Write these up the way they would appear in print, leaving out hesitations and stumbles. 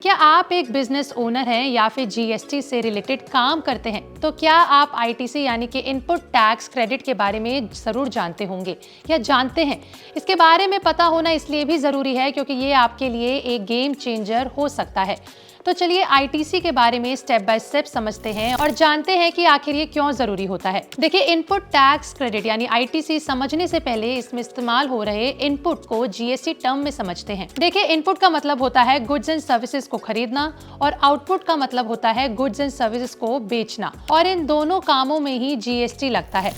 क्या आप एक बिजनेस ओनर हैं या फिर जीएसटी से रिलेटेड काम करते हैं तो क्या आप आईटीसी यानी कि इनपुट टैक्स क्रेडिट के बारे में जरूर जानते होंगे या जानते हैं। इसके बारे में पता होना इसलिए भी जरूरी है क्योंकि ये आपके लिए एक गेम चेंजर हो सकता है। तो चलिए आईटीसी के बारे में स्टेप बाय स्टेप समझते हैं और जानते हैं कि आखिर ये क्यों जरूरी होता है। देखिए, इनपुट टैक्स क्रेडिट यानी आईटीसी समझने से पहले इसमें इस्तेमाल हो रहे इनपुट को जीएसटी टर्म में समझते हैं। देखिए, इनपुट का मतलब होता है गुड्स एंड सर्विसेज को खरीदना और आउटपुट का मतलब होता है गुड्स एंड सर्विसेज को बेचना, और इन दोनों कामों में ही जीएसटी लगता है।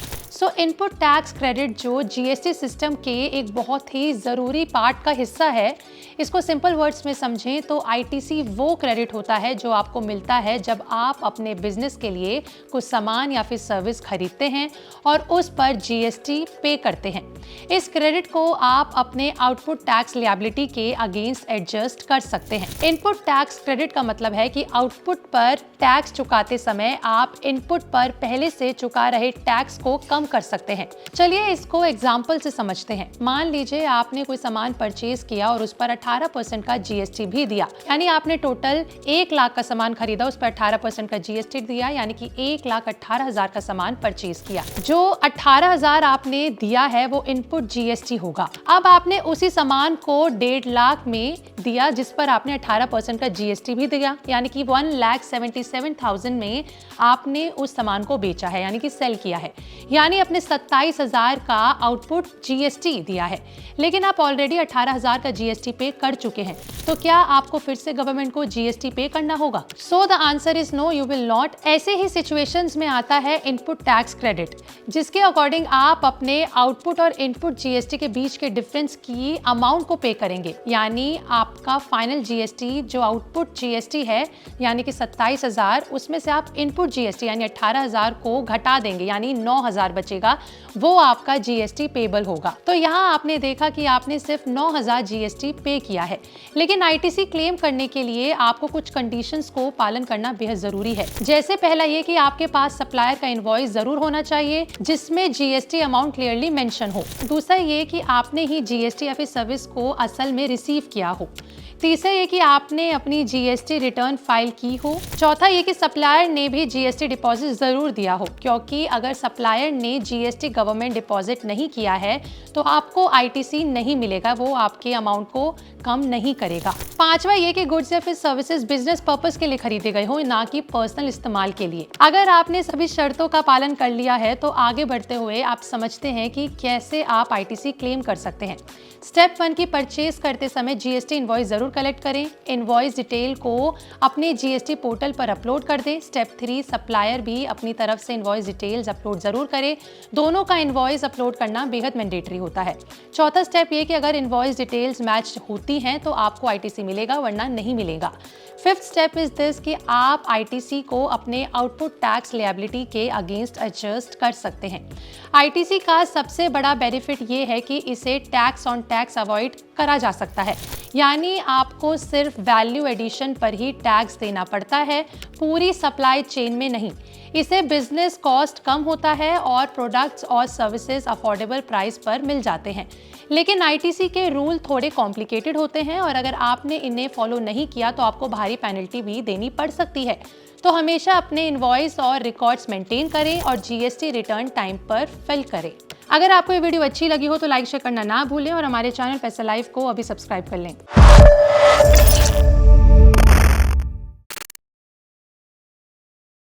इनपुट टैक्स क्रेडिट जो जीएसटी सिस्टम के एक बहुत ही ज़रूरी पार्ट का हिस्सा है। इसको सिंपल वर्ड्स में समझें तो आईटीसी वो क्रेडिट होता है जो आपको मिलता है जब आप अपने बिजनेस के लिए कुछ सामान या फिर सर्विस खरीदते हैं और उस पर जीएसटी पे करते हैं। इस क्रेडिट को आप अपने आउटपुट टैक्स लायबिलिटी के अगेंस्ट एडजस्ट कर सकते हैं। इनपुट टैक्स क्रेडिट का मतलब है कि आउटपुट पर टैक्स चुकाते समय आप इनपुट पर पहले से चुका रहे टैक्स को कम कर सकते हैं। चलिए इसको एग्जाम्पल से समझते हैं। मान लीजिए आपने कोई सामान परचेज किया और उस पर 18% का जीएसटी भी दिया, यानी आपने टोटल 1 लाख का सामान खरीदा, उस पर 18% का जीएसटी दिया, यानी कि 1,18,000 का सामान परचेज किया। जो 18,000 आपने दिया है वो इनपुट जीएसटी होगा। अब आपने उसी सामान को 1.5 लाख में दिया जिस पर आपने 18% का जीएसटी भी दिया, यानी कि 1,77,000 में आपने उस सामान को बेचा है, यानी कि सेल किया है, यानी अपने 27,000 का आउटपुट जीएसटी दिया है। लेकिन आप ऑलरेडी 18,000 का जीएसटी पे कर चुके हैं, तो क्या आपको फिर से गवर्नमेंट को जीएसटी पे करना होगा? So the answer is no, you will not. ऐसे ही सिचुएशंस में आता है इनपुट टैक्स क्रेडिट, जिसके अकॉर्डिंग आप अपने आउटपुट और इनपुट जीएसटी के बीच के डिफरेंस की अमाउंट को पे करेंगे, यानी आपका फाइनल जीएसटी जो आउटपुट जीएसटी है यानी कि 27,000, उसमें से आप इनपुट जीएसटी यानी 18,000 को घटा देंगे, यानी 9,000 बचेगा, वो आपका जीएसटी पेबल होगा। तो यहाँ आपने देखा कि आपने सिर्फ 9,000 जीएसटी पे किया है। लेकिन आईटीसी क्लेम करने के लिए आपको कुछ कंडीशंस को पालन करना बेहद जरूरी है। जैसे पहला ये कि आपके पास सप्लायर का इनवॉइस जरूर होना चाहिए जिसमें जीएसटी अमाउंट क्लियरली मेंशन हो। दूसरा ये कि आपने ही जीएसटी या फिर सर्विस को असल में रिसीव किया हो। तीसरा ये कि आपने अपनी जीएसटी रिटर्न फाइल की हो। चौथा ये कि सप्लायर ने भी जीएसटी डिपॉजिट जरूर दिया हो, क्योंकि अगर सप्लायर ने जीएसटी गवर्नमेंट डिपॉजिट नहीं किया है तो आपको आईटीसी नहीं मिलेगा, वो आपके अमाउंट को कम नहीं करेगा। पांचवा ये कि गुड्स या फिर सर्विसेज बिजनेस पर्पस के लिए खरीदे गए हो, ना कि पर्सनल इस्तेमाल के लिए। अगर आपने सभी शर्तों का पालन कर लिया है तो आगे बढ़ते हुए आप समझते हैं कि कैसे आप आईटीसी क्लेम कर सकते हैं। स्टेप 1 की परचेज करते समय जीएसटी इनवॉइस जरूर कलेक्ट करें। इनवॉइस डिटेल को अपने जीएसटी पोर्टल पर अपलोड कर दें। स्टेप 3, सप्लायर भी अपनी तरफ से इनवॉइस डिटेल्स अपलोड जरूर करे। दोनों का इनवॉइस अपलोड करना बेहद मैंडेटरी होता है। चौथा स्टेप ये कि अगर इनवॉइस डिटेल्स मैच होती हैं तो आपको आईटीसी मिलेगा, वरना नहीं मिलेगा। फिफ्थ स्टेप इज दिस कि आप आईटीसी को अपने आउटपुट टैक्स लायबिलिटी के अगेंस्ट एडजस्ट कर सकते हैं। आईटीसी का सबसे बड़ा बेनिफिट ये है कि इसे टैक्स ऑन टैक्स अवॉइड करा जा सकता है, यानी आपको सिर्फ वैल्यू एडिशन पर ही टैक्स देना पड़ता है, पूरी सप्लाई चेन में नहीं। इसे बिजनेस कॉस्ट कम होता है और प्रोडक्ट्स और सर्विसेज अफोर्डेबल प्राइस पर मिल जाते हैं। लेकिन आईटीसी के रूल थोड़े कॉम्प्लिकेटेड होते हैं और अगर आपने इन्हें फॉलो नहीं किया तो आपको भारी पेनल्टी भी देनी पड़ सकती है। तो हमेशा अपने इनवॉइस और रिकॉर्ड्स मेंटेन करें और जीएसटी रिटर्न टाइम पर फिल करें। अगर आपको ये वीडियो अच्छी लगी हो तो लाइक शेयर करना ना भूलें और हमारे चैनल पैसा लाइव को अभी सब्सक्राइब कर लें।